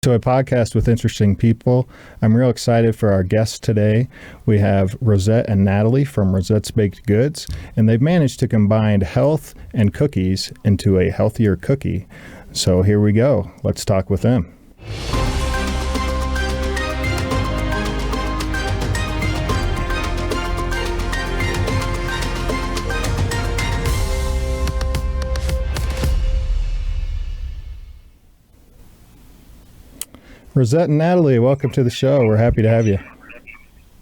To a podcast with interesting people. I'm real excited for our guests today. We have Rosette and Natalie from Rosette's Baked Goods, and they've managed to combine health and cookies into a healthier cookie. So here we go. Let's talk with them. Rosette and Natalie, welcome to the show. We're happy to have you.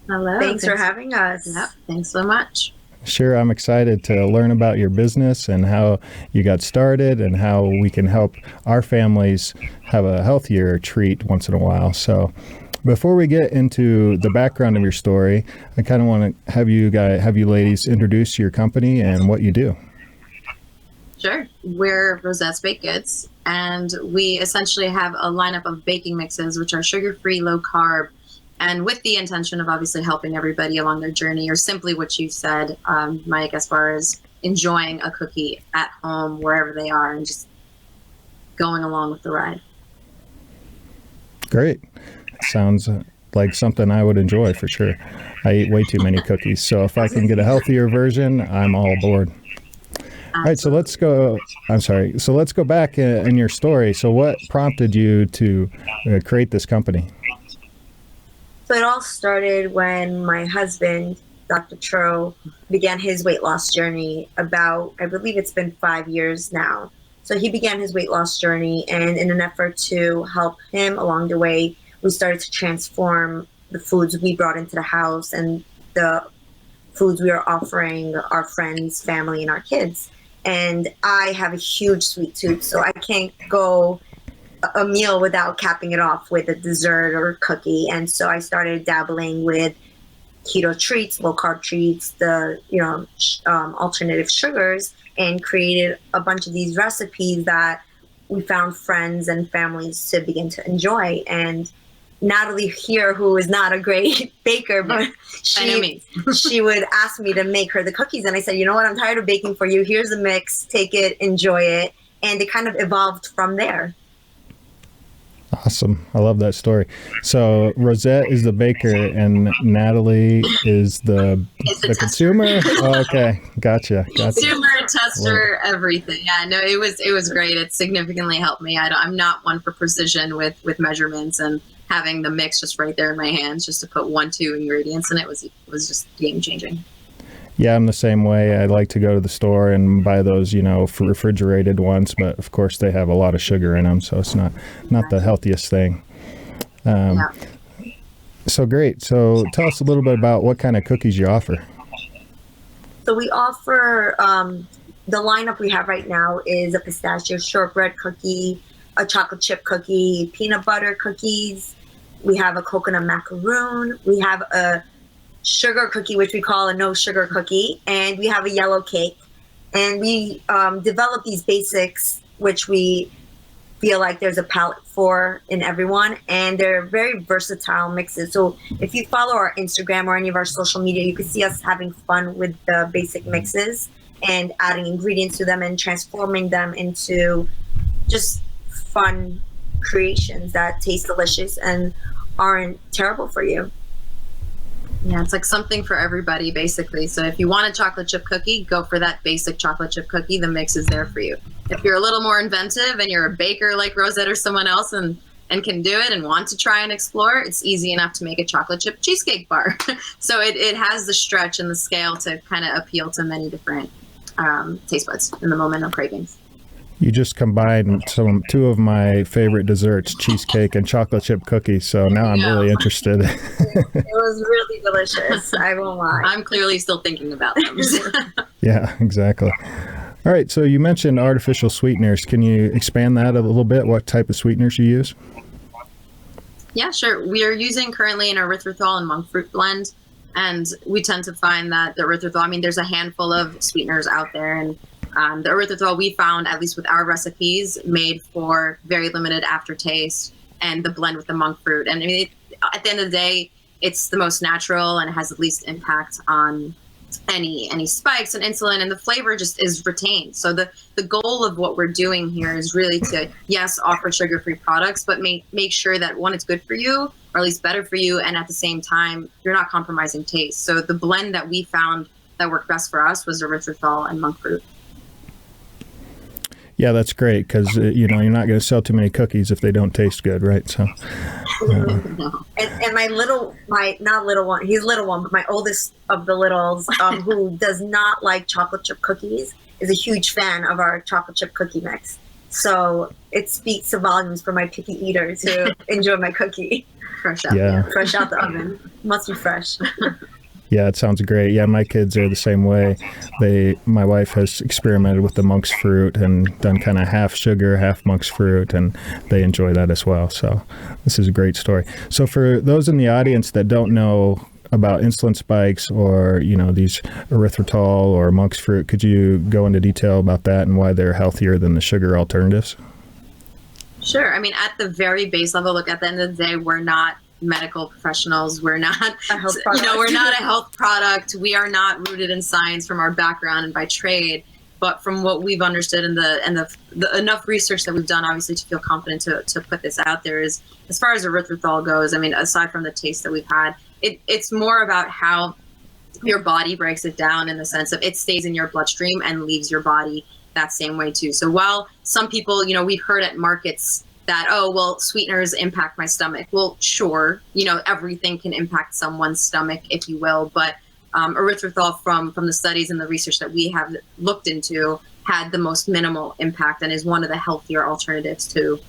Hello. Thanks for having us. Yep. Thanks so much. Sure, I'm excited to learn about your business and how you got started and how we can help our families have a healthier treat once in a while. So before we get into the background of your story, I kind of want to have you ladies introduce your company and what you do. Sure. We're Rosette's Baked Goods, and we essentially have a lineup of baking mixes, which are sugar-free, low-carb, and with the intention of obviously helping everybody along their journey, or simply what you said, Mike, as far as enjoying a cookie at home, wherever they are, and just going along with the ride. Great. Sounds like something I would enjoy for sure. I eat way too many cookies, so if I can get a healthier version, I'm all aboard. All right, so let's go. So let's go back in your story. So what prompted you to create this company? So it all started when my husband, Dr. Tro, began his weight loss journey about, I believe it's been 5 years now. So he began his weight loss journey, and in an effort to help him along the way, we started to transform the foods we brought into the house and the foods we are offering our friends, family, and our kids. And I have a huge sweet tooth, so I can't go a meal without capping it off with a dessert or a cookie. And so I started dabbling with keto treats, low carb treats, the alternative sugars, and created a bunch of these recipes that we found friends and families to begin to enjoy. And Natalie here, who is not a great baker, but she would ask me to make her the cookies. And I said, you know what, I'm tired of baking for you. Here's a mix, take it, enjoy it. And it kind of evolved from there. Awesome. I love that story. So Rosette is the baker and Natalie is the consumer? Oh, okay. Gotcha. Consumer, tester, everything. Yeah, no, it was great. It significantly helped me. I'm not one for precision with measurements and having the mix just right there in my hands just to put 1-2 ingredients in it was just game changing. Yeah, I'm the same way. I like to go to the store and buy those, refrigerated ones, but of course they have a lot of sugar in them, so it's not the healthiest thing. So great. So tell us a little bit about what kind of cookies you offer. So we offer, the lineup we have right now is a pistachio shortbread cookie, a chocolate chip cookie, peanut butter cookies. We have a coconut macaroon. We have a sugar cookie, which we call a no sugar cookie, and we have a yellow cake. And we develop these basics, which we feel like there's a palette for in everyone, and they're very versatile mixes. So if you follow our Instagram or any of our social media, you can see us having fun with the basic mixes and adding ingredients to them and transforming them into just fun creations that taste delicious and aren't terrible for you. Yeah, it's like something for everybody, basically. So if you want a chocolate chip cookie, go for that basic chocolate chip cookie. The mix is there for you. If you're a little more inventive and you're a baker like Rosette or someone else and can do it and want to try and explore, it's easy enough to make a chocolate chip cheesecake bar. So it has the stretch and the scale to kind of appeal to many different taste buds in the moment of cravings. You just combined two of my favorite desserts, cheesecake and chocolate chip cookies. So now I'm really interested. It was really delicious. I won't lie. I'm clearly still thinking about them. Yeah, exactly. All right. So you mentioned artificial sweeteners. Can you expand that a little bit? What type of sweeteners you use? Yeah, sure. We are using currently an erythritol and monk fruit blend. And we tend to find that the erythritol, there's a handful of sweeteners out there, and the erythritol we found, at least with our recipes, made for very limited aftertaste, and the blend with the monk fruit. And at the end of the day, it's the most natural and has the least impact on any spikes in insulin, and the flavor just is retained. So the goal of what we're doing here is really to, yes, offer sugar-free products, but make sure that, one, it's good for you, or at least better for you, and at the same time, you're not compromising taste. So the blend that we found that worked best for us was erythritol and monk fruit. Yeah, that's great, because you're not going to sell too many cookies if they don't taste good, right? So, No. And not little one, he's little one, but my oldest of the littles, who does not like chocolate chip cookies, is a huge fan of our chocolate chip cookie mix. So it speaks to volumes for my picky eaters who enjoy my cookie. Fresh out. Yeah. Fresh out the oven. Must be fresh. Yeah, it sounds great. Yeah, my kids are the same way. My wife has experimented with the monk's fruit and done kind of half sugar, half monk's fruit, and they enjoy that as well. So this is a great story. So for those in the audience that don't know about insulin spikes or, these erythritol or monk's fruit, could you go into detail about that and why they're healthier than the sugar alternatives? Sure. I mean, at the very base level, look, at the end of the day, we're not medical professionals. We're not a health product. We're not a health product. We are not rooted in science from our background and by trade, but from what we've understood and the enough research that we've done, obviously, to feel confident to put this out there, is, as far as erythritol goes, I mean, aside from the taste that we've had, it's more about how your body breaks it down, in the sense of it stays in your bloodstream and leaves your body that same way too. So while some people, we've heard at markets that, oh, well, sweeteners impact my stomach. Well, sure, everything can impact someone's stomach, if you will, but erythritol from the studies and the research that we have looked into had the most minimal impact and is one of the healthier alternatives to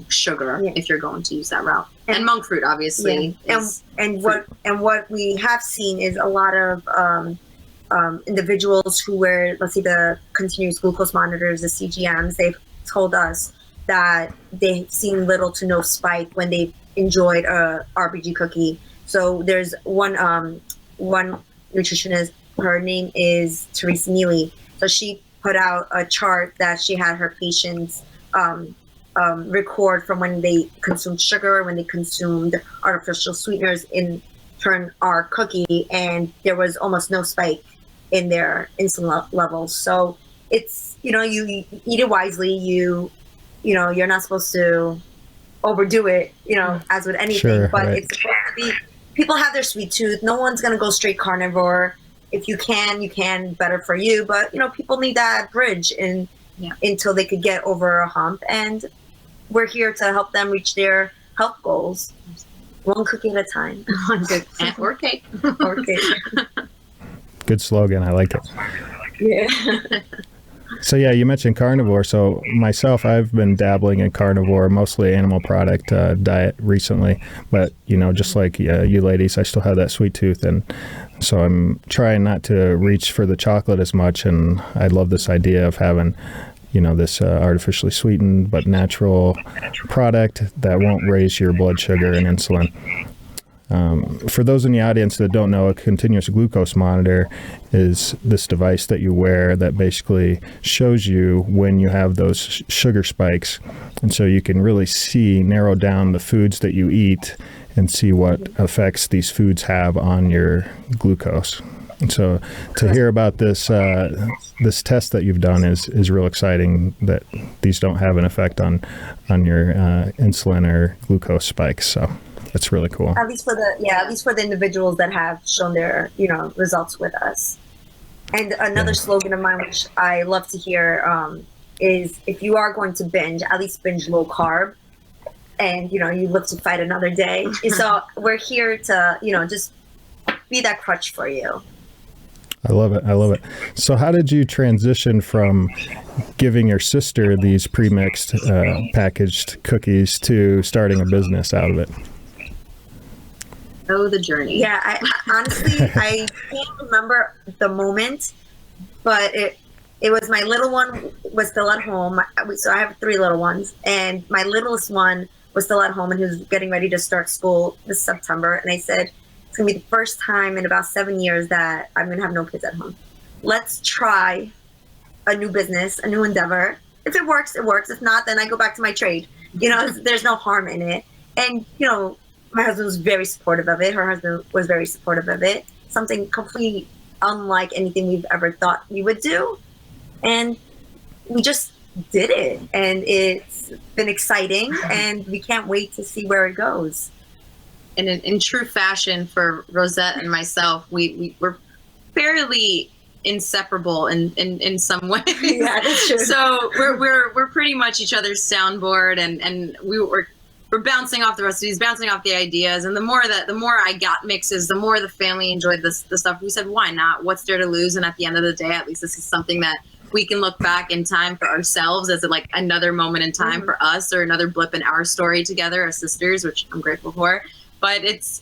sugar, if you're going to use that route. And monk fruit, obviously. Yeah. And what we have seen is a lot of individuals who wear, let's say, the continuous glucose monitors, the CGMs, they've told us that they've seen little to no spike when they enjoyed a RBG cookie. So there's one nutritionist, her name is Teresa Neely. So she put out a chart that she had her patients record from when they consumed sugar, when they consumed artificial sweeteners, in turn our cookie, and there was almost no spike in their insulin levels. So it's, you eat it wisely, you're not supposed to overdo it, as with anything, sure, but right. It's supposed to be, people have their sweet tooth. No one's going to go straight carnivore. If you can, better for you. But, people need that bridge until they could get over a hump. And we're here to help them reach their health goals. One cookie at a time. Or cake. Or cake. Good slogan. I like it. Yeah. So yeah, you mentioned carnivore. So myself, I've been dabbling in carnivore, mostly animal product diet recently. But just like you ladies, I still have that sweet tooth, and so I'm trying not to reach for the chocolate as much. And I love this idea of having, this artificially sweetened but natural product that won't raise your blood sugar and insulin. For those in the audience that don't know, a continuous glucose monitor is this device that you wear that basically shows you when you have those sugar spikes. And so you can really narrow down the foods that you eat and see what effects these foods have on your glucose. And so to hear about this this test that you've done is real exciting, that these don't have an effect on your insulin or glucose spikes. So that's really cool. At least for the individuals that have shown their, results with us. And another slogan of mine, which I love to hear, is if you are going to binge, at least binge low carb, and you look to fight another day. So we're here to, just be that crutch for you. I love it. So how did you transition from giving your sister these pre-mixed packaged cookies to starting a business out of it? Oh, the journey. Yeah, I honestly, I can't remember the moment, but it was, my little one was still at home. So I have 3 little ones, and my littlest one was still at home, and he was getting ready to start school this September. And I said, it's going to be the first time in about 7 years that I'm going to have no kids at home. Let's try a new business, a new endeavor. If it works, it works. If not, then I go back to my trade. There's no harm in it. And, my husband was very supportive of it. Her husband was very supportive of it. Something completely unlike anything we've ever thought we would do. And we just did it. And it's been exciting. And we can't wait to see where it goes. And in true fashion for Rosette and myself, we're fairly inseparable in some ways. Yeah, that's true. So we're pretty much each other's soundboard, and we're bouncing off the recipes, bouncing off the ideas. And the more I got mixes, the more the family enjoyed the stuff. We said, why not? What's there to lose? And at the end of the day, at least this is something that we can look back in time for ourselves as like another moment in time for us, or another blip in our story together as sisters, which I'm grateful for. But it's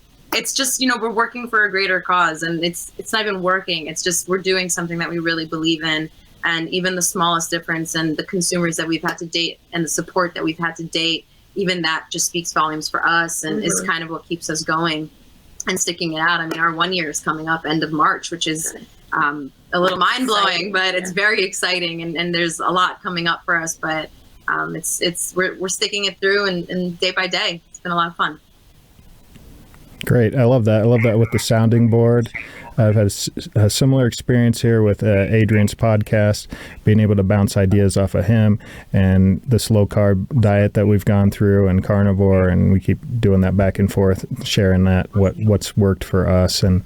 just, we're working for a greater cause, and it's not even working. It's just, we're doing something that we really believe in. And even the smallest difference and the consumers that we've had to date and the support that we've had to date, even that just speaks volumes for us, and is kind of what keeps us going and sticking it out. I mean, our 1 year is coming up end of March, which is a little mind blowing, but it's very exciting. And there's a lot coming up for us, but we're sticking it through and day by day. It's been a lot of fun. Great. I love that. I love that with the sounding board. I've had a similar experience here with Adrian's podcast, being able to bounce ideas off of him, and this low-carb diet that we've gone through, and carnivore, and we keep doing that back and forth, sharing that, what's worked for us. And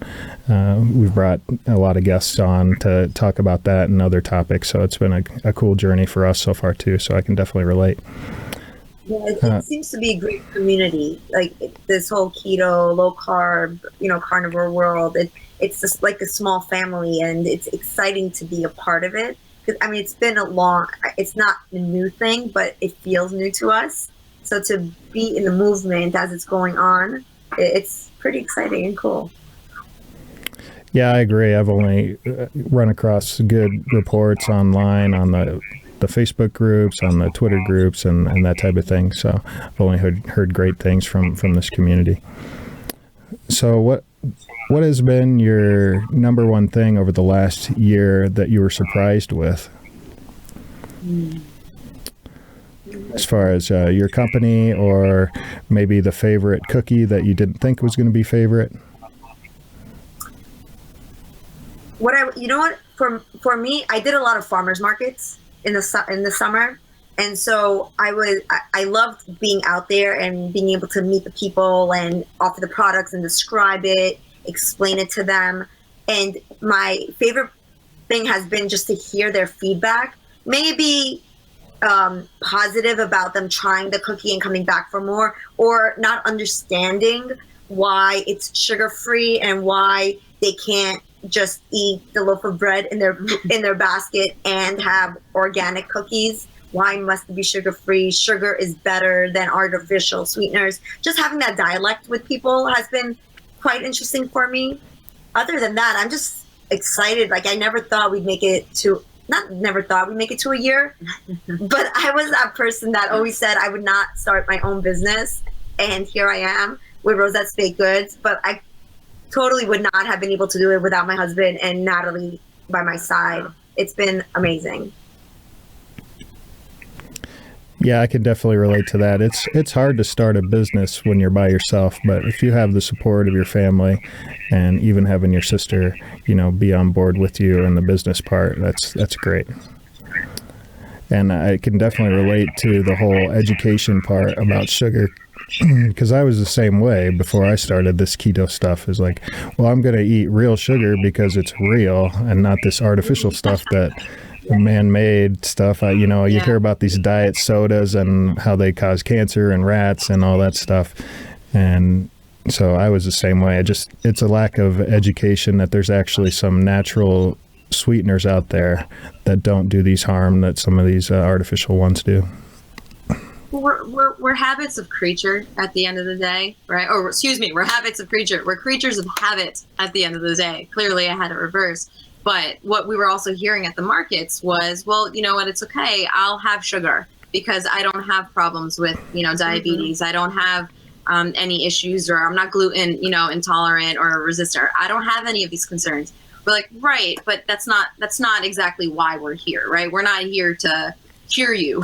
we've brought a lot of guests on to talk about that and other topics. So it's been a cool journey for us so far, too. So I can definitely relate. Yeah, it seems to be a great community. Like this whole keto, low carb, carnivore world. It's just like a small family, and it's exciting to be a part of it. Because it's been it's not a new thing, but it feels new to us. So to be in the movement as it's going on, it's pretty exciting and cool. Yeah, I agree. I've only run across good reports online on the Facebook groups, on the Twitter groups, and that type of thing. So I've only heard great things from this community. So what has been your number one thing over the last year that you were surprised with? As far as your company, or maybe the favorite cookie that you didn't think was going to be favorite? For me, I did a lot of farmers markets in the summer, and so I loved being out there and being able to meet the people and offer the products and describe it, explain it to them. And my favorite thing has been just to hear their feedback, maybe positive about them trying the cookie and coming back for more, or not understanding why it's sugar-free and why they can't just eat the loaf of bread in their basket and have organic cookies. Why must it be sugar-free? Sugar is better than artificial sweeteners. Just having that dialect with people has been quite interesting for me. Other than that, I'm just excited. Like, I never thought we'd make it to a year, but I was that person that always said I would not start my own business. And here I am with Rosette's Baked Goods, but I totally would not have been able to do it without my husband and Natalie by my side. It's been amazing. Yeah, I can definitely relate to that. It's hard to start a business when you're by yourself, but if you have the support of your family, and even having your sister, be on board with you in the business part, that's great. And I can definitely relate to the whole education part about sugar, because I was the same way before I started this keto stuff. Is like, well, I'm going to eat real sugar because it's real and not this artificial stuff that man-made stuff. You hear about these diet sodas and how they cause cancer in rats and all that stuff. And so I was the same way. It's a lack of education that there's actually some natural sweeteners out there that don't do these harm that some of these artificial ones do. We're habits of creature at the end of the day, right? Or excuse me, we're habits of creature. We're creatures of habit at the end of the day. Clearly I had it reversed. But what we were also hearing at the markets was, well, you know what, it's okay. I'll have sugar because I don't have problems with, diabetes. I don't have any issues, or I'm not gluten, intolerant or resistant. I don't have any of these concerns. We're like, right, but that's not exactly why we're here, right? We're not here to cure you.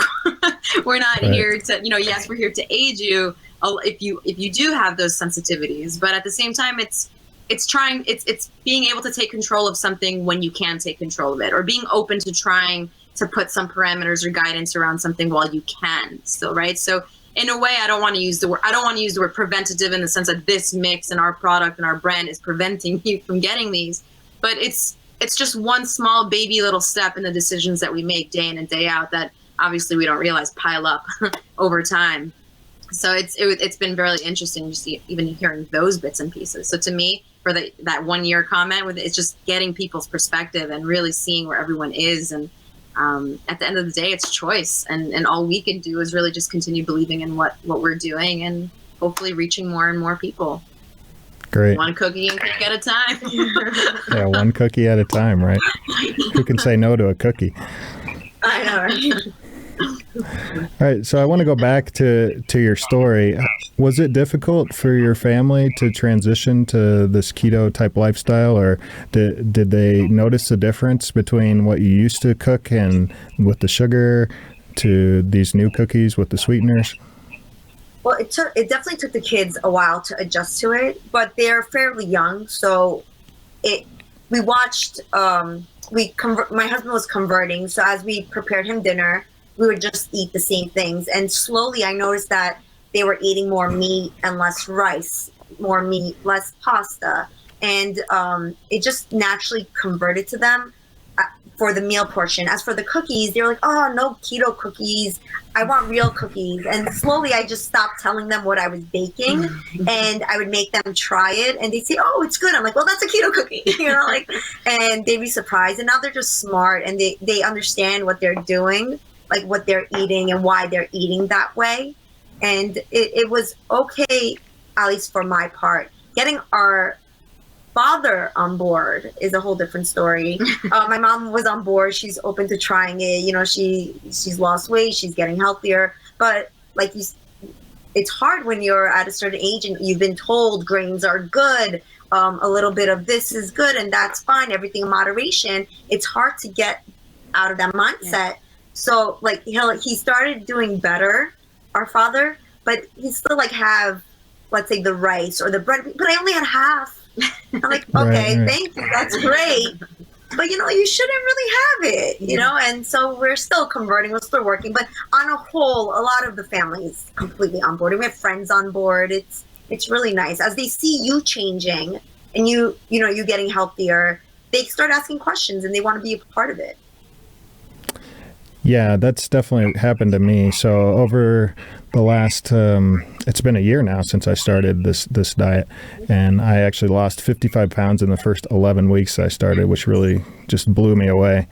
We're not here to, yes, we're here to aid you if you do have those sensitivities. But at the same time, it's it's being able to take control of something when you can take control of it, or being open to trying to put some parameters or guidance around something while you can still, right? So in a way, I don't want to use the word preventative in the sense that this mix and our product and our brand is preventing you from getting these, but it's just one small baby little step in the decisions that we make day in and day out that obviously we don't realize pile up over time. So it's been very interesting just even hearing those bits and pieces. So to me, for that 1 year comment, it's just getting people's perspective and really seeing where everyone is. And at the end of the day, it's choice. And all we can do is really just continue believing in what we're doing and hopefully reaching more and more people. Great. One cookie and cake at a time. Yeah, one cookie at a time, right? Who can say no to a cookie? I know, right? All right, so I want to go back to your story. Was it difficult for your family to transition to this keto type lifestyle, or did they notice the difference between what you used to cook and with the sugar to these new cookies with the sweeteners? Well, it definitely took the kids a while to adjust to it, but they're fairly young, so we watched. My husband was converting, so as we prepared him dinner, we would just eat the same things. And slowly I noticed that they were eating more meat and less rice, more meat, less pasta. And it just naturally converted to them for the meal portion. As for the cookies, they were like, oh, no keto cookies. I want real cookies. And slowly I just stopped telling them what I was baking, and I would make them try it. And they'd say, oh, it's good. I'm like, well, that's a keto cookie, and they'd be surprised. And now they're just smart, and they understand what they're doing, like what they're eating and why they're eating that way. And it was okay, at least for my part. Getting our father on board is a whole different story. My mom was on board. She's open to trying it. She's lost weight. She's getting healthier. But it's hard when you're at a certain age and you've been told grains are good. A little bit of this is good and that's fine. Everything in moderation. It's hard to get out of that mindset. Yeah. So he started doing better, our father, but he still have, let's say, the rice or the bread, but I only had half. I'm like, okay, right. Thank you, that's great. But you shouldn't really have it, and so we're still converting, we're still working, but on a whole, a lot of the family is completely on board. And we have friends on board. It's really nice. As they see you changing and you getting healthier, they start asking questions and they want to be a part of it. Yeah, that's definitely happened to me. So over the last, it's been a year now since I started this diet, and I actually lost 55 pounds in the first 11 weeks I started, which really just blew me away.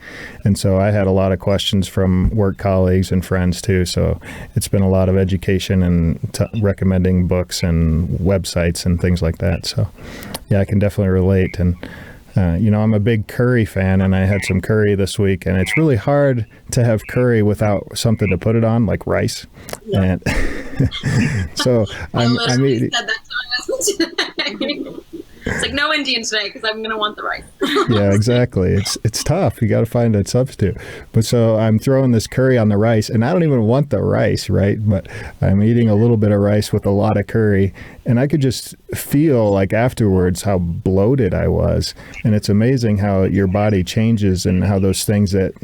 And so I had a lot of questions from work colleagues and friends too. So it's been a lot of education and recommending books and websites and things like that. So yeah, I can definitely relate. And I'm a big curry fan, and I had some curry this week, and it's really hard to have curry without something to put it on, like rice. Yeah. And so I'm eating. Said that to my husband. It's like no Indian today because I'm going to want the rice. Yeah, exactly. It's tough. You got to find a substitute. But so I'm throwing this curry on the rice, and I don't even want the rice, right? But I'm eating a little bit of rice with a lot of curry, and I could just feel like afterwards how bloated I was. And it's amazing how your body changes and how those things that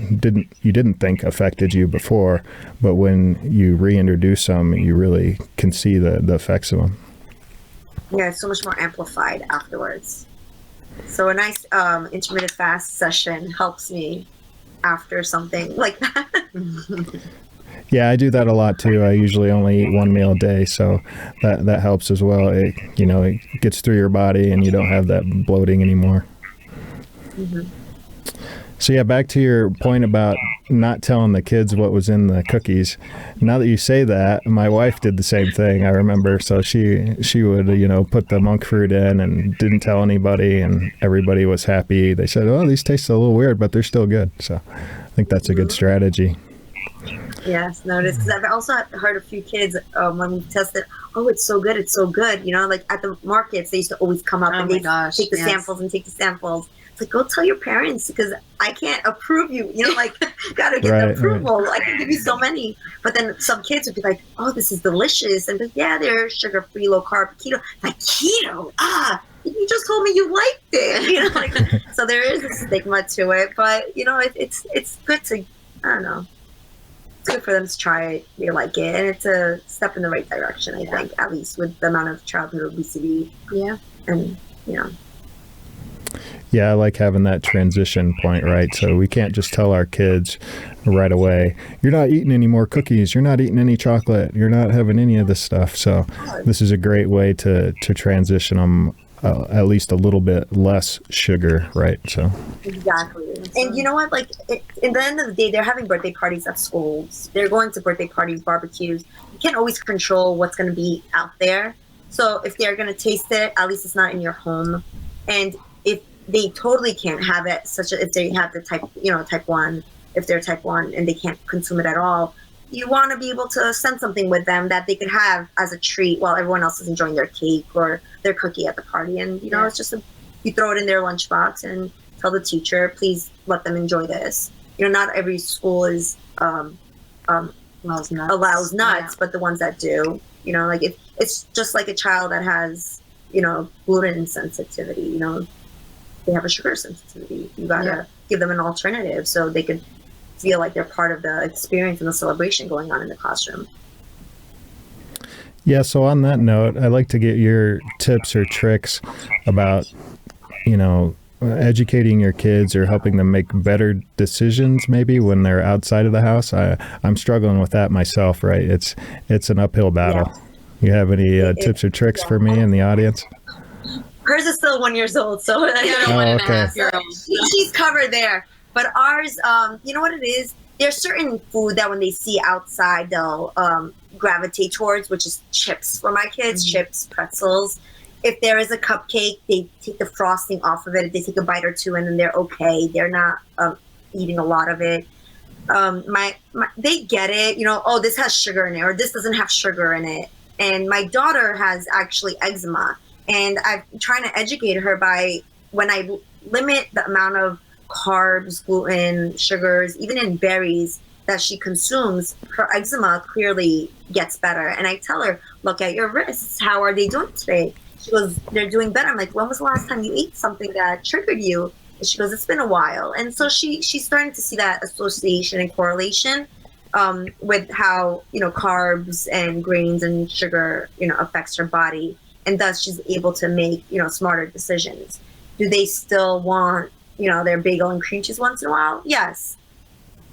you didn't think affected you before, but when you reintroduce them, you really can see the effects of them. Yeah, it's so much more amplified afterwards. So a nice intermittent fast session helps me after something like that. Yeah, I do that a lot too. I usually only eat one meal a day, so that helps as well. It gets through your body and you don't have that bloating anymore. Mm-hmm. So yeah, back to your point about not telling the kids what was in the cookies. Now that you say that, my wife did the same thing, I remember. So she would, put the monk fruit in and didn't tell anybody, and everybody was happy. They said, oh, these taste a little weird, but they're still good. So I think that's a good strategy. Yes, notice. Because I've also heard a few kids when we tested, oh, it's so good. At the markets, they used to always come up and take the samples and take the samples. Like, go tell your parents because I can't approve you. Gotta get the approval. Right. I can give you so many. But then some kids would be like, oh, this is delicious. And yeah, they're sugar-free, low-carb, keto. Like, keto? you just told me you liked it, you know, like, so there is a stigma to it, but you know, it's good to, I don't know, it's good for them to try it, they like it, and it's a step in the right direction, I think, at least with the amount of childhood obesity. Yeah. And, you know. Yeah, I like having that transition point, right? So we can't just tell our kids right away, you're not eating any more cookies, you're not eating any chocolate, you're not having any of this stuff. So this is a great way to transition them at least a little bit less sugar, right? So Exactly. And you know what? Like, in the end of the day, they're having birthday parties at schools. They're going to birthday parties, barbecues. You can't always control what's going to be out there. So if they're going to taste it, at least it's not in your home. And if they totally can't have it, if they have the type 1, if they're type 1 and they can't consume it at all, you want to be able to send something with them that they could have as a treat while everyone else is enjoying their cake or their cookie at the party. And, you know, it's just you throw it in their lunchbox and tell the teacher, please let them enjoy this. You know, not every school is allows nuts, but the ones that do, you know, like it's just like a child that has, you know, gluten sensitivity, you know, they have a sugar sensitivity. You gotta give them an alternative so they could feel like they're part of the experience and the celebration going on in the classroom. Yeah, so on that note, I'd like to get your tips or tricks about, you know, educating your kids or helping them make better decisions maybe when they're outside of the house. I'm struggling with that myself, right? It's an uphill battle. Yeah. You have any tips or tricks for me in the audience? Hers is still 1 year old, so okay. She's covered there. But ours, you know what it is? There's certain food that when they see outside, they'll gravitate towards, which is chips for my kids, chips, pretzels. If there is a cupcake, they take the frosting off of it. They take a bite or two, and then they're okay. They're not eating a lot of it. They get it, you know, oh, this has sugar in it, or this doesn't have sugar in it. And my daughter has actually eczema. And I'm trying to educate her by when I limit the amount of carbs, gluten, sugars, even in berries that she consumes, her eczema clearly gets better. And I tell her, look at your wrists. How are they doing today? She goes, they're doing better. I'm like, when was the last time you ate something that triggered you? And she goes, it's been a while. And so she's starting to see that association and correlation with how, you know, carbs and grains and sugar, you know, affects her body. And thus she's able to make, you know, smarter decisions. Do they still want, you know, their bagel and cream cheese once in a while? Yes.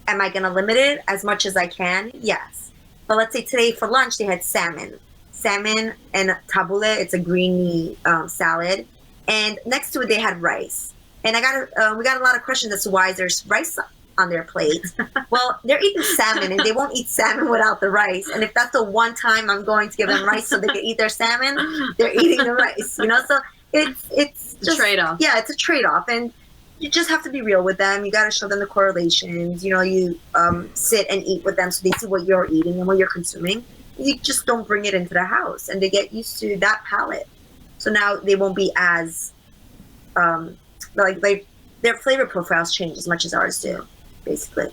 Am I going to limit it as much as I can? Yes. But let's say today for lunch, they had salmon and tabbouleh. It's a greeny salad. And next to it, they had rice. And we got a lot of questions as to why there's rice on their plate. Well, they're eating salmon and they won't eat salmon without the rice. And if that's the one time I'm going to give them rice so they can eat their salmon, they're eating the rice, you know? So it's just a trade-off. Yeah, it's a trade-off. And you just have to be real with them. You got to show them the correlations. You know, you sit and eat with them so they see what you're eating and what you're consuming. You just don't bring it into the house, and they get used to that palate. So now they won't be as like their flavor profiles change as much as ours do, basically.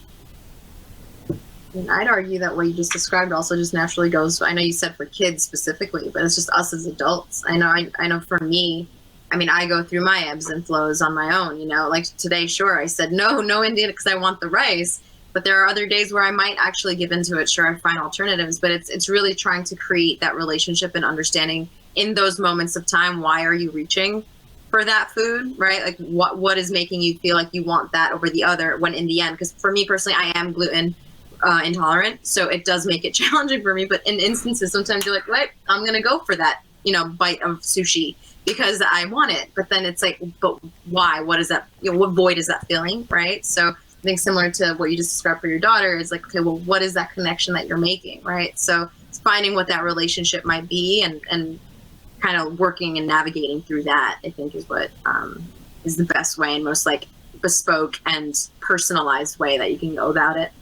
And I'd argue that what you just described also just naturally goes. I know you said for kids specifically, but it's just us as adults. I know for me, I mean, I go through my ebbs and flows on my own, you know, like today, sure, I said no Indian because I want the rice, but there are other days where I might actually give into it. Sure, I find alternatives, but it's really trying to create that relationship and understanding in those moments of time, why are you reaching for that food, right? Like what is making you feel like you want that over the other when in the end, because for me personally, I am gluten intolerant, so it does make it challenging for me, but in instances, sometimes you're like, wait, I'm going to go for that, you know, bite of sushi because I want it. But then it's like, but why? What is that? You know, what void is that feeling, right? So I think similar to what you just described for your daughter is like, okay, well, what is that connection that you're making, right? So it's finding what that relationship might be and kind of working and navigating through that, I think is what is the best way and most like bespoke and personalized way that you can go about it.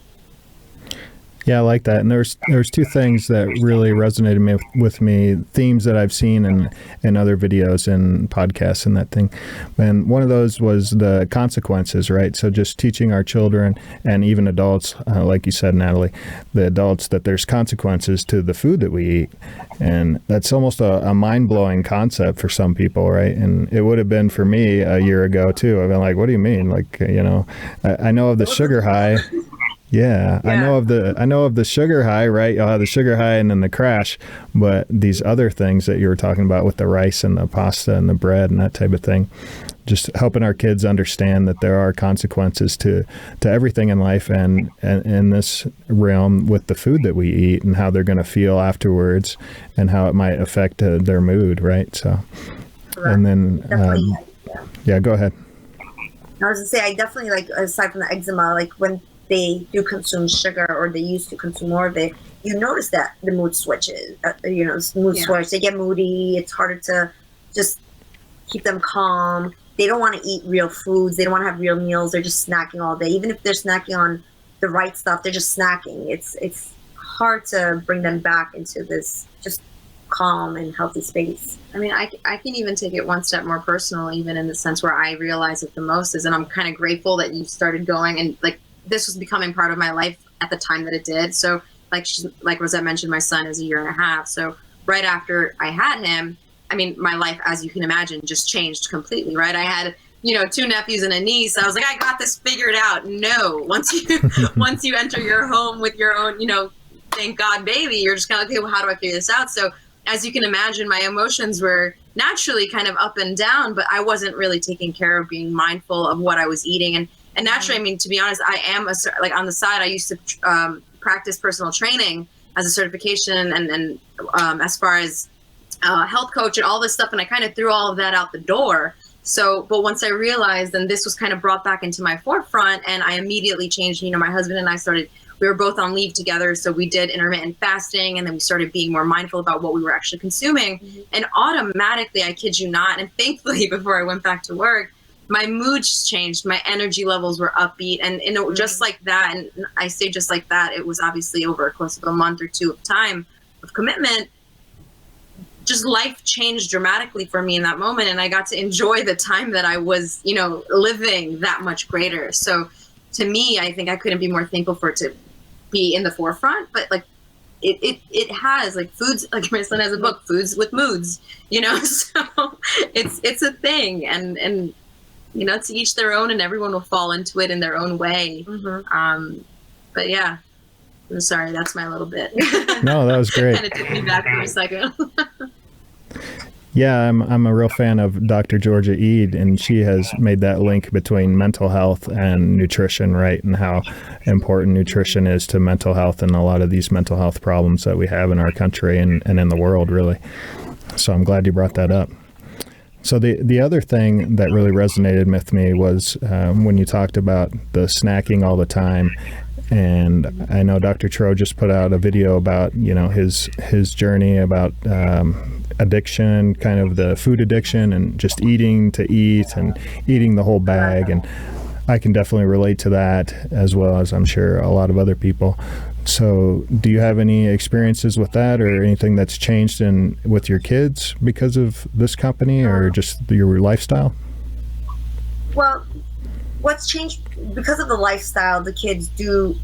Yeah, I like that. And there's two things that really resonated with me, themes that I've seen in other videos and podcasts and that thing. And one of those was the consequences, right? So just teaching our children and even adults, like you said, Natalie, the adults, that there's consequences to the food that we eat. And that's almost a mind-blowing concept for some people, right? And it would have been for me a year ago too. I've been like, what do you mean? Like, I know of the sugar high. Yeah, I know of the sugar high, right? You'll have the sugar high and then the crash, but these other things that you were talking about with the rice and the pasta and the bread and that type of thing, just helping our kids understand that there are consequences to everything in life and in this realm with the food that we eat and how they're going to feel afterwards and how it might affect their mood, right? So, Correct. And then, yeah, go ahead. I was going to say, I definitely, like, aside from the eczema, like when they do consume sugar or they used to consume more of it, you notice that the mood switches, switch. They get moody. It's harder to just keep them calm. They don't want to eat real foods. They don't want to have real meals. They're just snacking all day. Even if they're snacking on the right stuff, they're just snacking. It's hard to bring them back into this just calm and healthy space. I mean, I can even take it one step more personal, even in the sense where I realize it the most is, and I'm kind of grateful that you started going and like, this was becoming part of my life at the time that it did. So like Rosette mentioned, my son is 1.5 years. So right after I had him, I mean, my life, as you can imagine, just changed completely, right? I had, 2 nephews and a niece. I was like, I got this figured out. No, once you enter your home with your own, thank God, baby, you're just kind of, okay, well, how do I figure this out? So as you can imagine, my emotions were naturally kind of up and down, but I wasn't really taking care of being mindful of what I was eating. And naturally, I mean, to be honest, I am on the side, I used to practice personal training as a certification and as far as health coach and all this stuff. And I kind of threw all of that out the door. So, but once I realized, and this was kind of brought back into my forefront, and I immediately changed, my husband and I we were both on leave together. So we did intermittent fasting, and then we started being more mindful about what we were actually consuming. Mm-hmm. And automatically, I kid you not, and thankfully before I went back to work, my moods changed, my energy levels were upbeat, and just like that, and I say just like that, it was obviously over a course of a month or two of time of commitment, just life changed dramatically for me in that moment, and I got to enjoy the time that I was, living that much greater. So to me, I think I couldn't be more thankful for it to be in the forefront, but like it has, like, foods, like my son has a book, Foods with Moods, so it's a thing, and to each their own, and everyone will fall into it in their own way. Mm-hmm. But yeah, I'm sorry, that's my little bit. No, that was great. Kind of took me back for a second. Yeah, I'm a real fan of Dr. Georgia Ede, and she has made that link between mental health and nutrition, right? And how important nutrition is to mental health and a lot of these mental health problems that we have in our country and in the world, really. So I'm glad you brought that up. So the other thing that really resonated with me was when you talked about the snacking all the time. And I know Dr. Tro just put out a video about, his journey about addiction, kind of the food addiction and just eating to eat and eating the whole bag. And I can definitely relate to that, as well as I'm sure a lot of other people. So do you have any experiences with that, or anything that's changed with your kids because of this company, or just your lifestyle? Well, what's changed because of the lifestyle, the kids do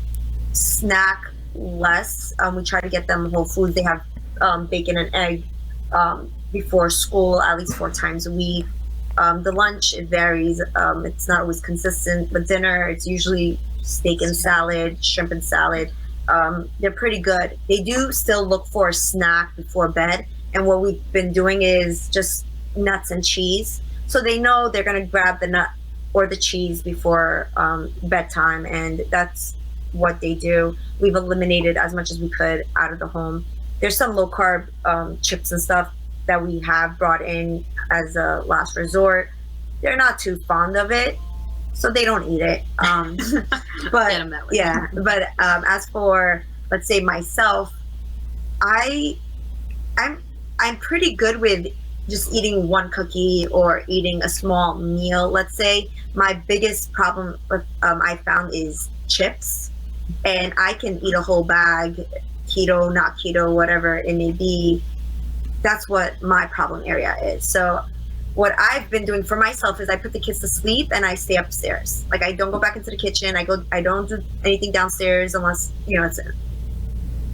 snack less. We try to get them whole foods. They have bacon and egg before school at least 4 times a week. The lunch, it varies. It's not always consistent, but dinner, it's usually steak and salad, shrimp and salad. They're pretty good. They do still look for a snack before bed, and what we've been doing is just nuts and cheese. So they know they're going to grab the nut or the cheese before bedtime, and that's what they do. We've eliminated as much as we could out of the home. There's some low-carb chips and stuff that we have brought in as a last resort. They're not too fond of it, so they don't eat it. But yeah, but as for, let's say, myself, I'm pretty good with just eating one cookie or eating a small meal. Let's say my biggest problem I found is chips. and I can eat a whole bag, keto, not keto, whatever it may be. That's what my problem area is. So what I've been doing for myself is I put the kids to sleep and I stay upstairs. Like, I don't go back into the kitchen. I don't do anything downstairs unless,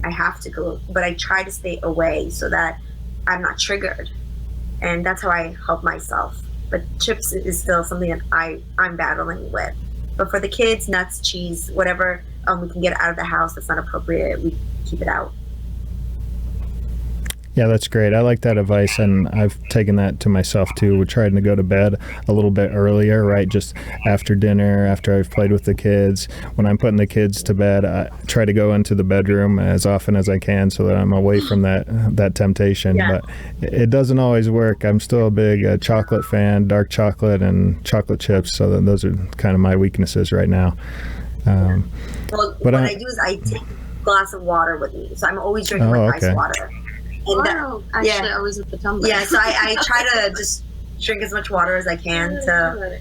I have to go, but I try to stay away so that I'm not triggered. And that's how I help myself. But chips is still something that I'm battling with. But for the kids, nuts, cheese, whatever we can get out of the house that's not appropriate, we keep it out. Yeah, that's great. I like that advice, and I've taken that to myself too. We're trying to go to bed a little bit earlier, right? Just after dinner, after I've played with the kids. When I'm putting the kids to bed, I try to go into the bedroom as often as I can so that I'm away from that temptation. Yeah. But it doesn't always work. I'm still a big chocolate fan, dark chocolate and chocolate chips. So those are kind of my weaknesses right now. Well, what I do is I take a glass of water with me. So I'm always drinking ice water. And actually, always with the tumbler. Yeah, so I try to just drink as much water as I can to,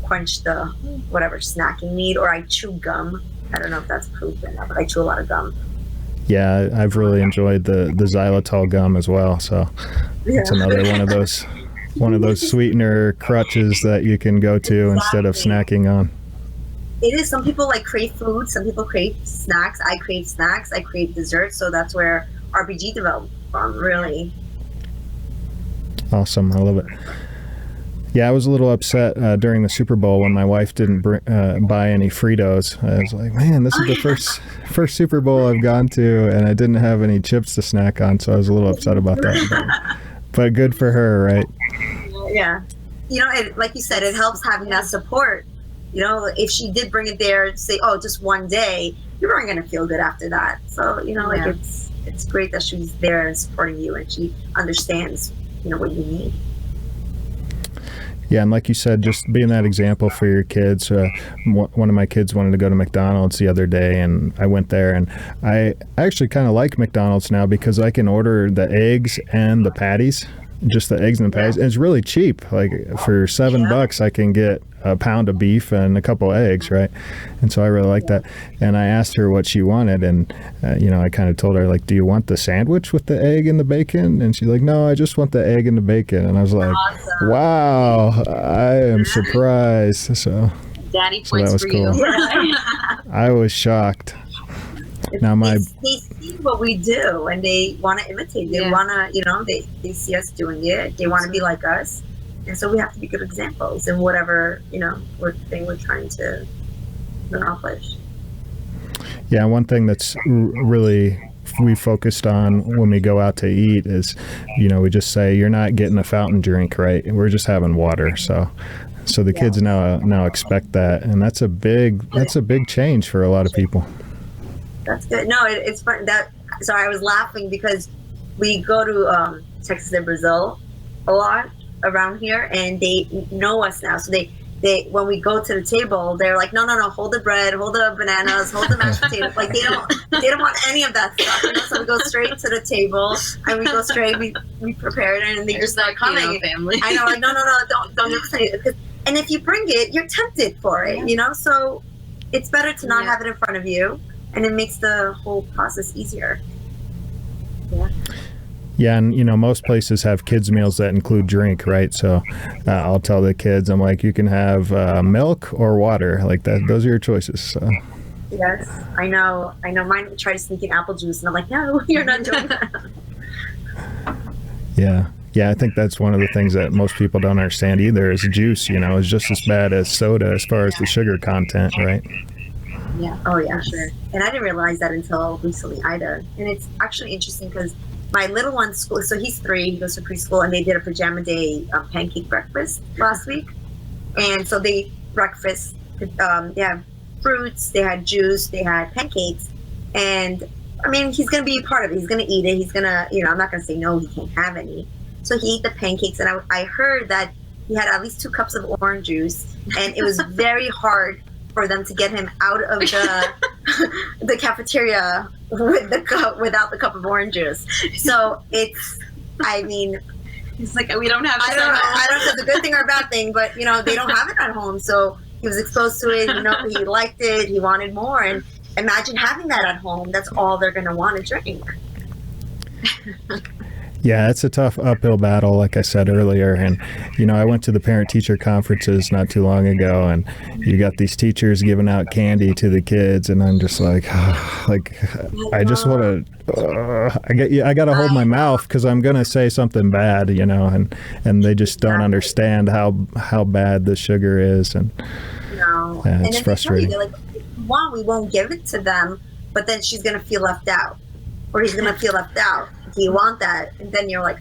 quench the whatever snacking need. Or I chew gum. I don't know if that's proof or not, but I chew a lot of gum. Yeah, I've really enjoyed the xylitol gum as well. So it's another one of those sweetener crutches that you can go to instead of snacking on. It is. Some people crave food. Some people crave snacks. I crave snacks. I crave desserts. So that's where RPG developed from, really. Awesome. I love it. Yeah, I was a little upset during the Super Bowl when my wife didn't buy any Fritos. I was like, man, this is the first Super Bowl I've gone to, and I didn't have any chips to snack on, so I was a little upset about that. But good for her, right? Yeah. Like you said, it helps having that support. If she did bring it there, say, oh, just one day, you weren't going to feel good after that. So, it's great that she's there and supporting you, and she understands, what you need. Yeah, and like you said, just being that example for your kids. One of my kids wanted to go to McDonald's the other day, and I went there, and I actually kind of like McDonald's now because I can order the eggs and the patties, just the eggs and the patties. And it's really cheap. Like for $7, I can get a pound of beef and a couple eggs, right? And so I really like that. And I asked her what she wanted, and I kind of told her, like, do you want the sandwich with the egg and the bacon? And she's like, no, I just want the egg and the bacon. And I was like, awesome. Wow, I am surprised. So Daddy points that was for cool. you. I was shocked. Now they see what we do and they want to imitate. They want to, they see us doing it. They want to be like us. And so we have to be good examples in whatever, thing we're trying to accomplish. Yeah, one thing that's really we focused on when we go out to eat is, we just say, you're not getting a fountain drink, right? We're just having water. So the kids now expect that. And that's a big change for a lot of people. That's good. No, it's fun. So I was laughing because we go to Texas and Brazil a lot around here, and they know us now. So they when we go to the table, they're like, no, hold the bread, hold the bananas, hold the mashed potatoes. Like they don't want any of that stuff. So we go straight to the table, and we go straight. We prepare it, and they just start coming. Family. I know, like no, don't say it. And if you bring it, you're tempted for it. So it's better to not have it in front of you. And it makes the whole process easier. Yeah. Yeah, and most places have kids meals that include drink, right? So I'll tell the kids, I'm like, you can have milk or water, like that. Those are your choices. So. Yes, I know. Mine try to sneak in apple juice, and I'm like, no, you're not doing that. Yeah, I think that's one of the things that most people don't understand either. Is juice, is just as bad as soda as far as the sugar content, right? Yeah. Oh, yeah, sure. And I didn't realize that until recently either. And it's actually interesting because my little one's school, so he's 3, he goes to preschool, and they did a pajama day pancake breakfast last week. And so they breakfast, they had fruits, they had juice, they had pancakes. And I mean, he's going to be a part of it. He's going to eat it. He's going to, I'm not going to say no, he can't have any. So he ate the pancakes, and I heard that he had at least 2 cups of orange juice, and it was very hard for them to get him out of the cafeteria without the cup of orange juice. So it's like, we don't have. I don't know if it's a good thing or a bad thing, but they don't have it at home. So He was exposed to it. He liked it. He wanted more. And imagine having that at home. That's all they're going to want to drink. Yeah, it's a tough uphill battle, like I said earlier. And, I went to the parent-teacher conferences not too long ago, and you got these teachers giving out candy to the kids, and I'm just like, I just want to, I got to hold my mouth because I'm going to say something bad, and they just don't understand how bad the sugar is. And it's frustrating. They're like, we won't give it to them, but then she's going to feel left out, or he's going to feel left out. Do you want that? And then you're like,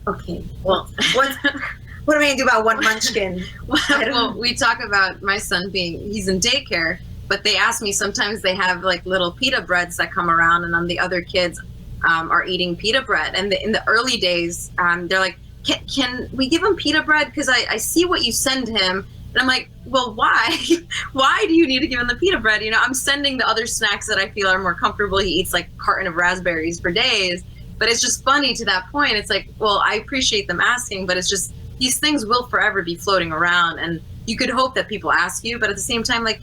okay, well, what am I gonna do about one munchkin? Well, we talk about my son he's in daycare, but they ask me sometimes they have like little pita breads that come around, and then the other kids are eating pita bread. And in the early days, they're like, can we give him pita bread? Because I see what you send him. And I'm like, well, why? Why do you need to give him the pita bread? I'm sending the other snacks that I feel are more comfortable. He eats like a carton of raspberries for days. But it's just funny to that point. It's like, well, I appreciate them asking, but it's just these things will forever be floating around, and you could hope that people ask you, but at the same time, like,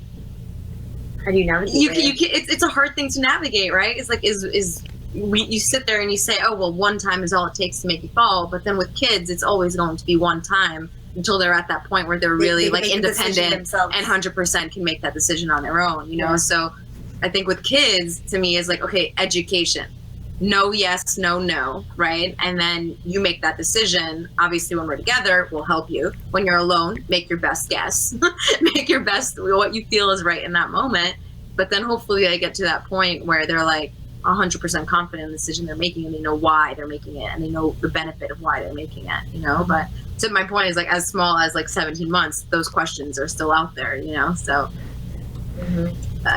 how do you navigate it's a hard thing to navigate, right? It's like you sit there and you say, oh, well, one time is all it takes to make you fall, but then with kids, it's always going to be one time until they're at that point where they're really like independent and 100% can make that decision on their own, Yeah. So I think with kids, to me, is like, okay, education. No, yes, no, right? And then you make that decision. Obviously, when we're together, we'll help you. When you're alone, make your best guess. Make your best, what you feel is right in that moment. But then hopefully they get to that point where they're like 100% confident in the decision they're making, and they know why they're making it, and they know the benefit of why they're making it, But so my point is, like, as small as like 17 months, those questions are still out there, So.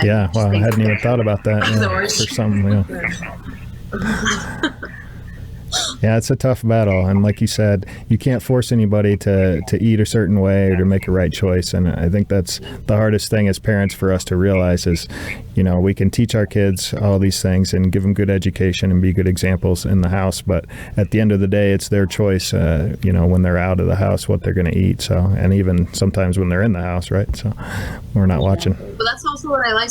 Yeah, wow, I hadn't even thought about that for some, Yeah, it's a tough battle, and like you said, you can't force anybody to eat a certain way or to make a right choice. And I think that's the hardest thing as parents for us to realize is, we can teach our kids all these things and give them good education and be good examples in the house, but at the end of the day, it's their choice, when they're out of the house, what they're going to eat. So, and even sometimes when they're in the house, right? So we're not watching. But that's also what I like.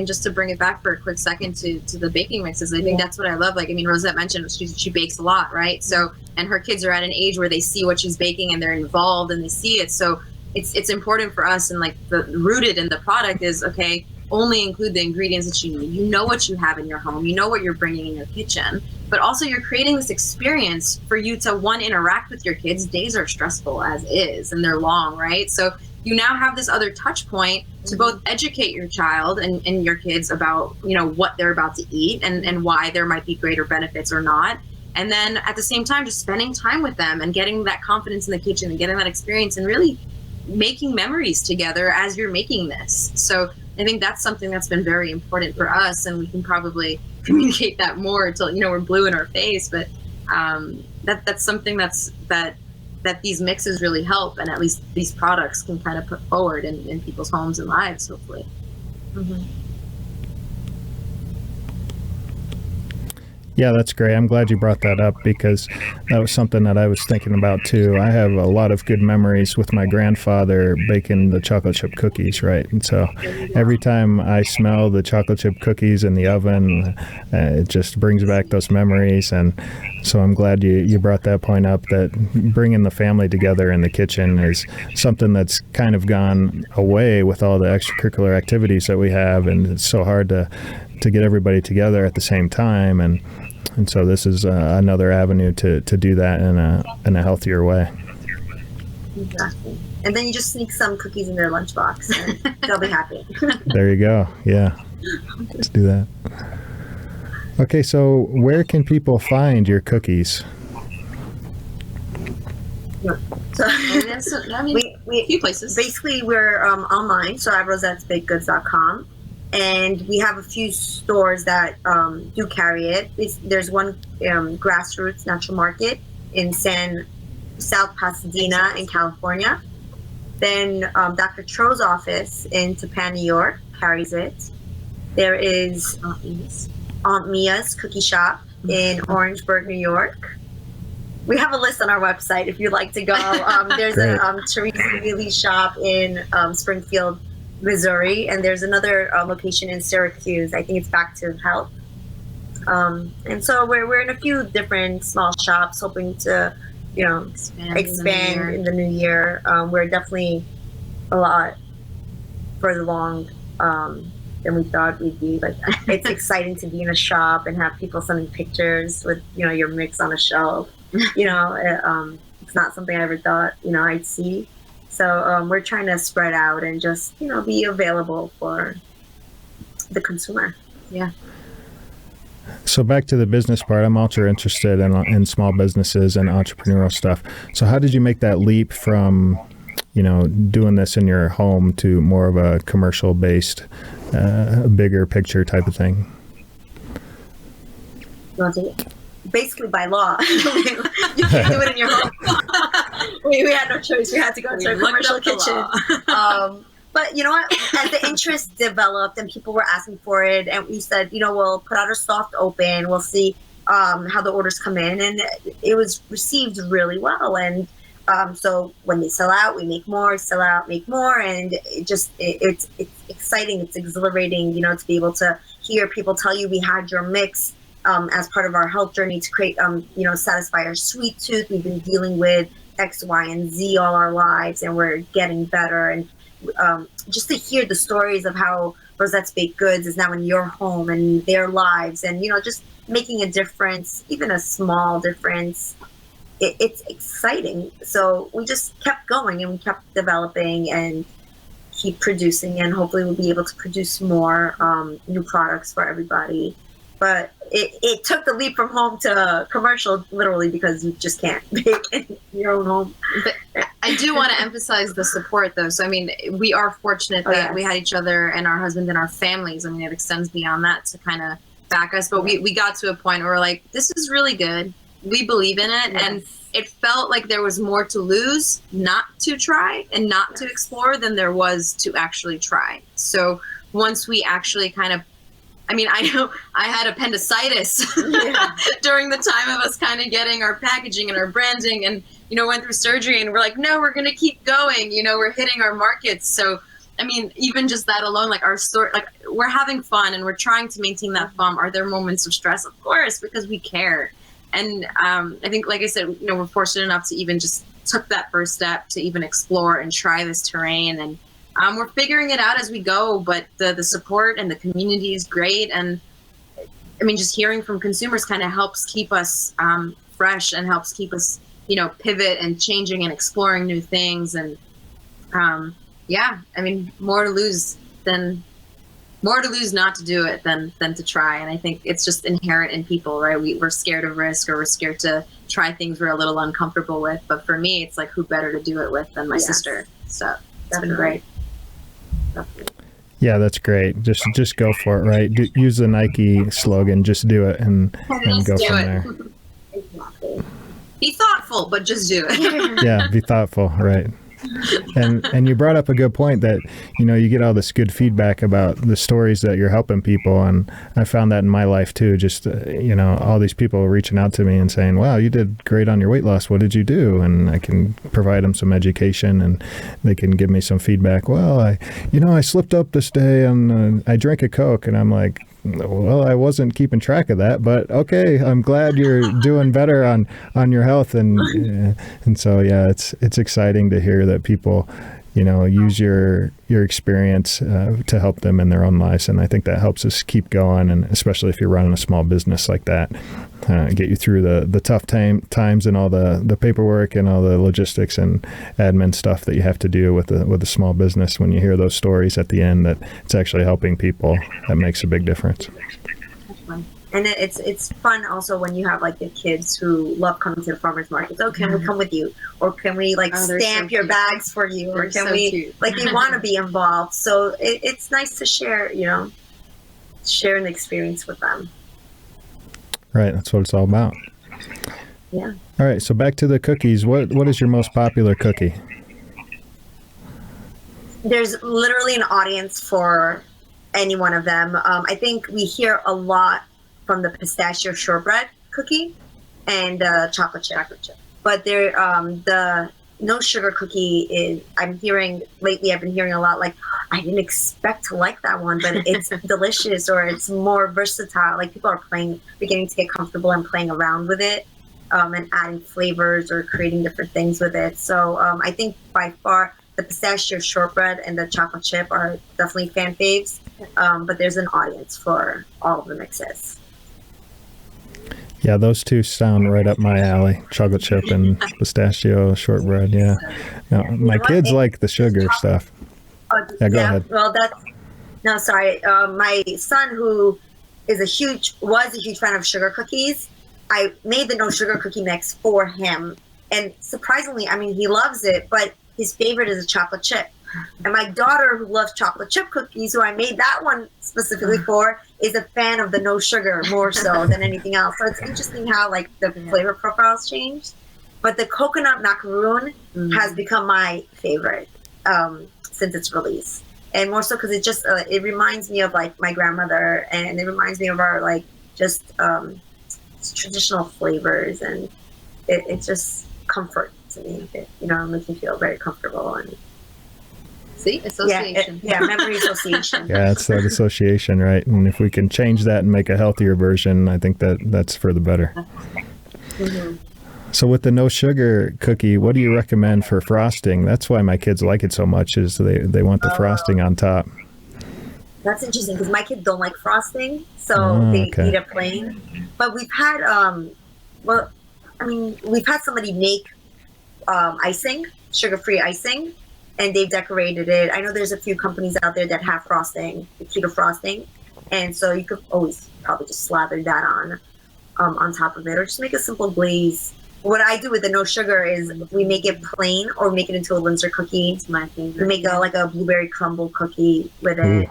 Just to bring it back for a quick second to the baking mixes, I think that's what I love. Like, Rosette mentioned she bakes a lot, right? So, and her kids are at an age where they see what she's baking and they're involved and they see it. So it's important for us, and like rooted in the product is, okay, only include the ingredients that you need. You know what you have in your home. You know what you're bringing in your kitchen. But also you're creating this experience for you to, interact with your kids. Days are stressful as is, and they're long, right? So you now have this other touch point to both educate your child and your kids about, what they're about to eat and why there might be greater benefits or not. And then at the same time, just spending time with them and getting that confidence in the kitchen and getting that experience and really making memories together as you're making this. So I think that's something that's been very important for us, and we can probably communicate that more until, we're blue in our face. But that's something that these mixes really help, and at least these products can kind of put forward in people's homes and lives, hopefully. Mm-hmm. Yeah, that's great. I'm glad you brought that up because that was something that I was thinking about too. I have a lot of good memories with my grandfather baking the chocolate chip cookies, right? And so every time I smell the chocolate chip cookies in the oven, it just brings back those memories. And so I'm glad you brought that point up, that bringing the family together in the kitchen is something that's kind of gone away with all the extracurricular activities that we have. And it's so hard to get everybody together at the same time. And so this is another avenue to do that in a healthier way. Exactly. And then you just sneak some cookies in their lunchbox and they'll be happy. There you go. Yeah. Let's do that. Okay, so where can people find your cookies? So a few places. Basically, we're online, so at rosettesbakedgoods.com. And we have a few stores that do carry it. There's one Grassroots Natural Market in South Pasadena in California. Then Dr. Tro's office in Tappan, New York carries it. There is Aunt Mia's Cookie Shop in Orangeburg, New York. we have a list on our website if you'd like to go. There's Great. a Teresa Neely shop in Springfield, Missouri, and there's another location in Syracuse. I think it's Back to Health. And so we're in a few different small shops, hoping to, expand in the new year. We're definitely a lot further along than we thought we'd be. Like, it's exciting to be in a shop and have people sending pictures with, your mix on a shelf. It's not something I ever thought, I'd see. So we're trying to spread out and just, be available for the consumer. Yeah. So back to the business part, I'm also interested in small businesses and entrepreneurial stuff. So how did you make that leap from, doing this in your home to more of a commercial based, bigger picture type of thing? Basically by law. You can't do it in your home. we had no choice. We had to go to a commercial kitchen. But you know what? As the interest developed and people were asking for it, and we said, we'll put out our soft open. We'll see how the orders come in, and it was received really well. And so when they sell out, we make more. Sell out, make more, and it's exciting. It's exhilarating, to be able to hear people tell you we had your mix as part of our health journey to create, satisfy our sweet tooth. We've been dealing with X, Y, and Z all our lives, and we're getting better. And just to hear the stories of how Rosette's Baked Goods is now in your home and their lives, and just making a difference, even a small difference, it's exciting. So we just kept going and we kept developing and keep producing, and hopefully we'll be able to produce more new products for everybody. But it took the leap from home to commercial, literally, because you just can't bake in your own home. But I do want to emphasize the support, though. So, we are fortunate that we had each other and our husband and our families. It extends beyond that to kind of back us. But we got to a point where we're like, this is really good. We believe in it. Yes. And it felt like there was more to lose not to try and not to explore than there was to actually try. So once we actually kind of, I know I had appendicitis during the time of us kind of getting our packaging and our branding and, went through surgery, and we're like, no, we're going to keep going. We're hitting our markets. So, even just that alone, like our store, like we're having fun and we're trying to maintain that fun. Are there moments of stress? Of course, because we care. And I think, like I said, we're fortunate enough to even just took that first step to even explore and try this terrain. And we're figuring it out as we go, but the support and the community is great. And just hearing from consumers kind of helps keep us fresh and helps keep us, pivot and changing and exploring new things. And more to lose not to do it than to try. And I think it's just inherent in people, right? We're scared of risk, or we're scared to try things we're a little uncomfortable with. But for me, it's like, who better to do it with than my sister? So it's been great. Yeah, that's great. Just go for it, right? Use the Nike slogan, just do it, and go from there. Exactly. Be thoughtful, but just do it. Yeah, be thoughtful, right? And you brought up a good point that, you get all this good feedback about the stories that you're helping people. And I found that in my life too, just, all these people reaching out to me and saying, wow, you did great on your weight loss. What did you do? And I can provide them some education, and they can give me some feedback. Well, I slipped up this day and I drank a Coke, and I'm like, well, I wasn't keeping track of that, but okay, I'm glad you're doing better on your health. And so, yeah, it's exciting to hear that people, use your experience to help them in their own lives. And I think that helps us keep going. And especially if you're running a small business like that, get you through the tough times and all the paperwork and all the logistics and admin stuff that you have to do with a small business. When you hear those stories at the end that it's actually helping people, that makes a big difference. And it's fun also when you have like the kids who love coming to the farmers markets. Oh, can we come with you? Or can we stamp your bags for you? Or can we they want to be involved. So it's nice to share an experience with them. Right. That's what it's all about. Yeah. All right. So back to the cookies. What is your most popular cookie? There's literally an audience for any one of them. I think we hear a lot from the pistachio shortbread cookie. and chocolate chip. But there, the no sugar cookie is, I've been hearing a lot like, I didn't expect to like that one, but it's delicious, or it's more versatile. Like people are beginning to get comfortable and playing around with it, and adding flavors or creating different things with it. So I think by far the pistachio shortbread and the chocolate chip are definitely fan faves, but there's an audience for all of the mixes. Yeah, those two sound right up my alley. Chocolate chip and pistachio shortbread. Yeah. Now, my kids like the sugar stuff. Yeah, go ahead. Well, my son, who was a huge fan of sugar cookies, I made the no sugar cookie mix for him. And surprisingly, I mean, he loves it, but his favorite is a chocolate chip. And my daughter, who loves chocolate chip cookies, who I made that one specifically for, is a fan of the no sugar more so than anything else. So it's interesting how like the flavor profiles changed. But the coconut macaroon has become my favorite since its release. And more so because it just, it reminds me of like my grandmother, and it reminds me of our like just traditional flavors, and it's just comfort to me. It makes me feel very comfortable. And see, association. Yeah, memory association. Yeah, it's that association, right? And if we can change that and make a healthier version, I think that's for the better. Mm-hmm. So with the no sugar cookie, what do you recommend for frosting? That's why my kids like it so much, is they want the frosting on top. That's interesting because my kids don't like frosting, so they eat it plain. But we've had, we've had somebody make icing, sugar-free icing, and they've decorated it. I know there's a few companies out there that have frosting, the keto frosting, and so you could always probably just slather that on top of it, or just make a simple glaze. What I do with the no sugar is we make it plain or make it into a Windsor cookie. It's my favorite. We make like a blueberry crumble cookie with it.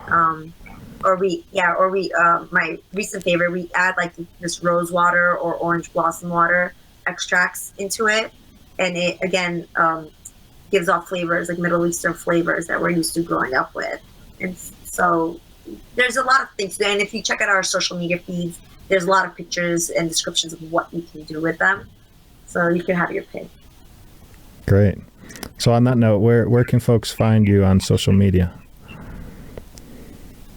My recent favorite, we add like this rose water or orange blossom water extracts into it. And it, again, gives off flavors, like Middle Eastern flavors that we're used to growing up with. And so there's a lot of things. And if you check out our social media feeds, there's a lot of pictures and descriptions of what you can do with them. So you can have your pick. Great. So on that note, where can folks find you on social media?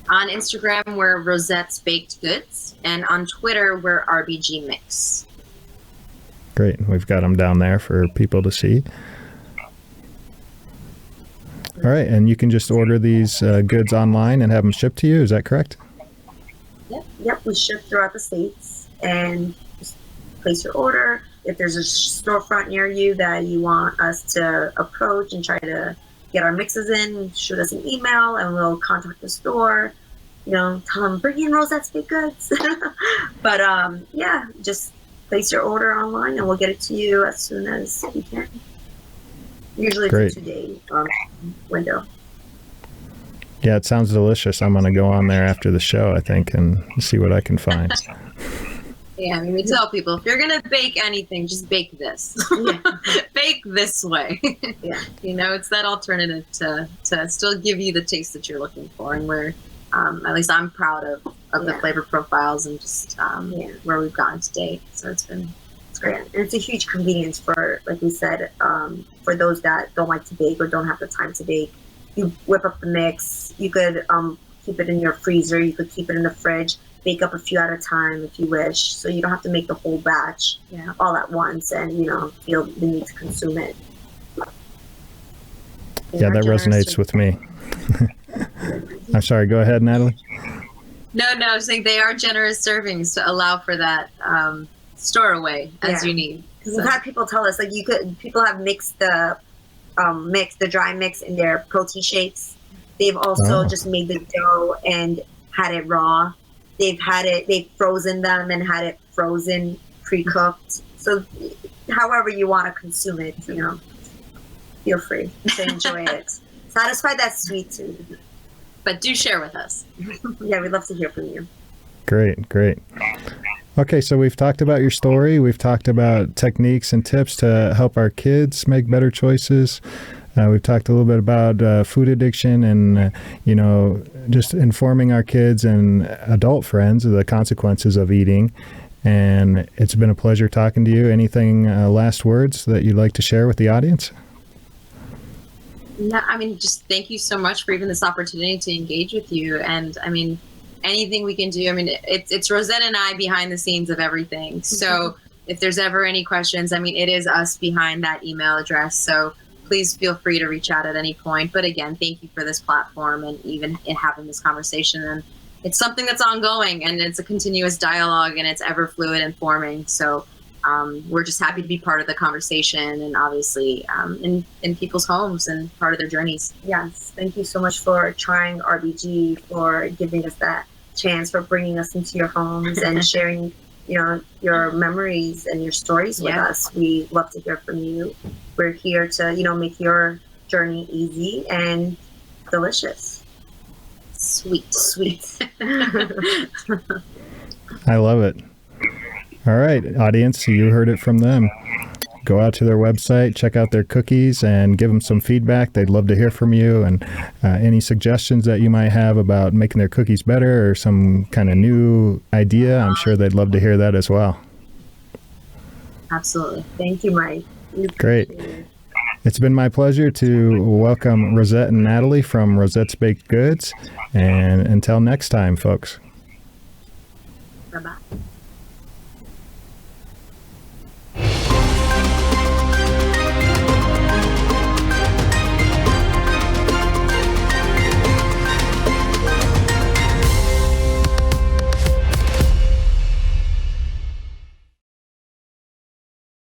On Instagram, we're Rosette's Baked Goods, and on Twitter, we're RBG Mix. Great. We've got them down there for people to see. All right. And you can just order these goods online and have them shipped to you. Is that correct? Yep. We ship throughout the states, and just place your order. If there's a storefront near you that you want us to approach and try to get our mixes in, shoot us an email and we'll contact the store. Tell them, bring in Rosette's Baked Goods. But just place your order online and we'll get it to you as soon as we can. Usually it's a 2-day window. Yeah, it sounds delicious. I'm going to go on there after the show, I think, and see what I can find. Yeah, we tell people, if you're going to bake anything, just bake this. Bake this way. Yeah. It's that alternative to still give you the taste that you're looking for. And we're, at least I'm proud of the flavor profiles and just where we've gotten to date. So it's great. And it's a huge convenience for, like we said, for those that don't like to bake or don't have the time to bake. You whip up the mix. You could keep it in your freezer. You could keep it in the fridge. Bake up a few at a time if you wish, so you don't have to make the whole batch all at once and feel the need to consume it. Yeah, that resonates with me. I'm sorry, go ahead, Natalie. No, I was saying they are generous servings to allow for that store away as you need. Because we've had people tell us people have mixed the dry mix in their protein shakes. They've also just made the dough and had it raw. They've frozen them and had it frozen, pre-cooked. So however you want to consume it, feel free to enjoy it. Satisfy that sweet tooth. But do share with us. Yeah, we'd love to hear from you. Great. Okay, so we've talked about your story. We've talked about techniques and tips to help our kids make better choices. We've talked a little bit about food addiction and, just informing our kids and adult friends of the consequences of eating. And it's been a pleasure talking to you. Anything last words that you'd like to share with the audience? No, I mean, just thank you so much for even this opportunity to engage with you. And I mean, anything we can do. I mean, it's Rosette and I behind the scenes of everything. So if there's ever any questions, I mean, it is us behind that email address. So please feel free to reach out at any point. But again, thank you for this platform and even in having this conversation. And it's something that's ongoing, and it's a continuous dialogue, and it's ever fluid and forming. So we're just happy to be part of the conversation, and obviously in people's homes and part of their journeys. Yes. Thank you so much for trying RBG, for giving us that chance, for bringing us into your homes and sharing, your memories and your stories with us. We love to hear from you. We're here to, make your journey easy and delicious. Sweet. I love it. All right, audience, you heard it from them. Go out to their website, check out their cookies, and give them some feedback. They'd love to hear from you, and any suggestions that you might have about making their cookies better or some kind of new idea. I'm sure they'd love to hear that as well. Absolutely. Thank you, Mike. Great. It's been my pleasure to welcome Rosette and Natalie from Rosette's Baked Goods. And until next time, folks. Bye-bye.